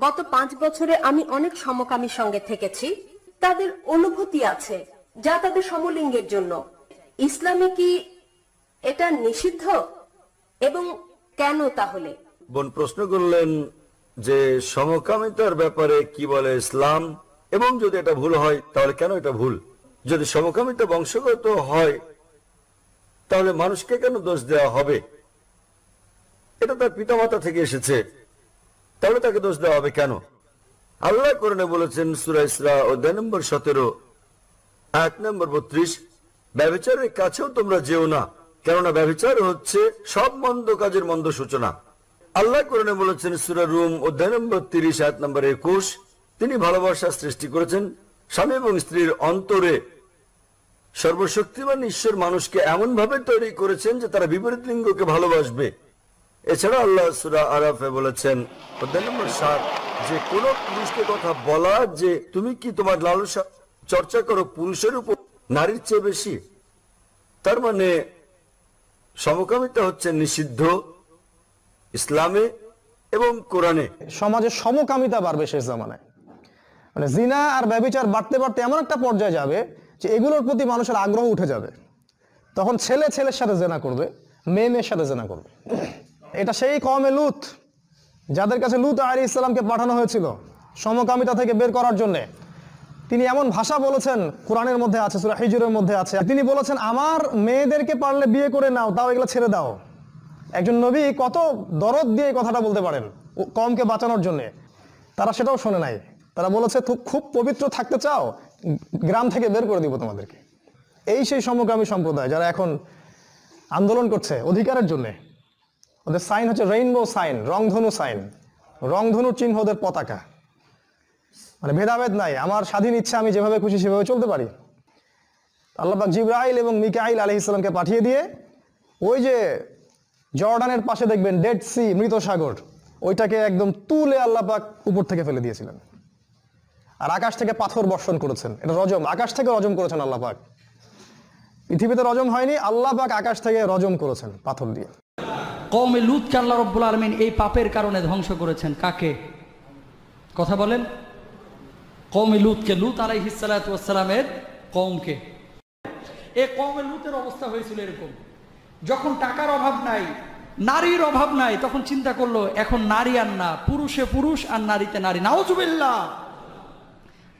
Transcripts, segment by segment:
গত 5 বছরে আমি অনেক সমকামীর সঙ্গে থেকেছি। তাদের অনুভূতি আছে যা তাদের সমলিঙ্গের জন্য। ইসলামে কি এটা নিষিদ্ধ এবং কেন তাহলে? বোন প্রশ্ন করলেন যে সমকামিতার ব্যাপারে কি বলে ইসলাম, এবং যদি এটা ভুল হয় তাহলে কেন এটা ভুল। যদি সমকামিতা বংশগত হয় তাহলে মানুষকে কেন দোষ দেওয়া হবে? এটা তার পিতামাতা থেকে এসেছে, তাহলে তাকে দোষ দেওয়া হবে কেন? আল্লাহ কোরআনে বলেছেন সূরা ইসরা অধ্যায় নম্বর 17 আয়াত নম্বর 32, ব্যভিচারের কাছেও তোমরা যেও না, কেননা ব্যভিচার হচ্ছে সব মন্দ কাজের মন্দ সূচনা। আল্লাহ কোরআনে বলেছেন সূরা রুম অধ্যায় নম্বর 30 আয়াত নম্বর 21, তিনি ভালোবাসা সৃষ্টি করেছেন স্বামী এবং স্ত্রীর অন্তরে। সর্বশক্তিমান ঈশ্বর মানুষকে এমন ভাবে তৈরি করেছেন যে তারা বিপরীত লিঙ্গকে ভালোবাসবে। এছাড়া আল্লাহ সূরা আরাফে বলেছেন অধ্যায় নম্বর 7 যে কোন পুরুষকে কথা বলা যে তুমি কি তোমার লালসা চর্চা করো পুরুষের উপর নারীর চেয়ে বেশি। তার মানে সমকামিতা হচ্ছে নিষিদ্ধ ইসলামে এবং কোরআনে। সমাজে সমকামিতা বাড়বে শেষ জামানায়, মানে জিনা আর ব্যভিচার বাড়তে বাড়তে এমন একটা পর্যায়ে যাবে যে এগুলোর প্রতি মানুষের আগ্রহ উঠে যাবে। তখন ছেলে ছেলের সাথে জেনা করবে, মেয়ে মেয়ের সাথে জেনা করবে। এটা সেই কওমে লূত যাদের কাছে লূত আলাইহিস সালামকে পাঠানো হয়েছিল সমকামিতা থেকে বের করার জন্য। তিনি এমন ভাষা বলেছেন, কোরআনের মধ্যে আছে, সূরা হিজরের মধ্যে আছে। তিনি বলেছেন আমার মেয়েদেরকে পারলে বিয়ে করে নাও, তাও এগুলো ছেড়ে দাও। একজন নবী কত দরদ দিয়ে কথাটা বলতে পারেন কওমকে বাঁচানোর জন্য। তারা সেটাও শোনে নাই। তারা বলেছে খুব পবিত্র থাকতে চাও, গ্রাম থেকে বের করে দিব তোমাদেরকে। এই সেই সমকামী সম্প্রদায় যারা এখন আন্দোলন করছে অধিকারের জন্যে। ওদের সাইন হচ্ছে রেইনবো সাইন, রংধনু সাইন, রংধনুর চিহ্ন ওদের পতাকা। মানে ভেদাভেদ নাই, আমার স্বাধীন ইচ্ছা, আমি যেভাবে খুশি সেভাবে চলতে পারি। আল্লাহ পাক জিবরাইল এবং মিকাইল আলাইহিস সালামকে পাঠিয়ে দিয়ে ওই যে জর্ডানের পাশে দেখবেন ডেড সি, মৃত সাগর, ওইটাকে একদম তুলে আল্লাহ পাক উপর থেকে ফেলে দিয়েছিলেন। আর আকাশ থেকে পাথর বর্ষণ করেছেন। এটা রজম, আকাশ থেকে রজম করেছেন আল্লাহ পাক। পৃথিবীতে রজম হয়নি, আল্লাহ পাক আকাশ থেকে রজম করেছেন পাথর দিয়ে। কওমে লূতকে আল্লাহ রাব্বুল আলামিন এই পাপের কারণে ধ্বংস করেছেন। কাকে? কথা বলেন। কওমে লূতকে, লূত আলাইহিস সালাতু ওয়াস সালামের কওমকে। এই কওমে লূতের অবস্থা হয়েছিল এরকম, যখন টাকার অভাব নাই, নারীর অভাব নাই, তখন চিন্তা করলো এখন নারী আর না, পুরুষে পুরুষ আর নারীতে নারী। নাউজুবিল্লাহ।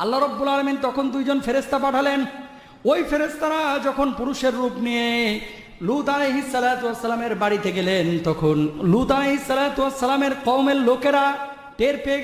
আল্লাহ রাব্বুল আলামিন তখন 2 জন ফেরেশতা পাঠালেন। ওই ফেরেশতারা যখন পুরুষের রূপ নিয়ে লূত আলাইহিস সালাতু ওয়াস সালামের বাড়িতে গেলেন, তখন লূত আলাইহিস সালাতু ওয়াস সালামের কওমের লোকেরা টের পেয়ে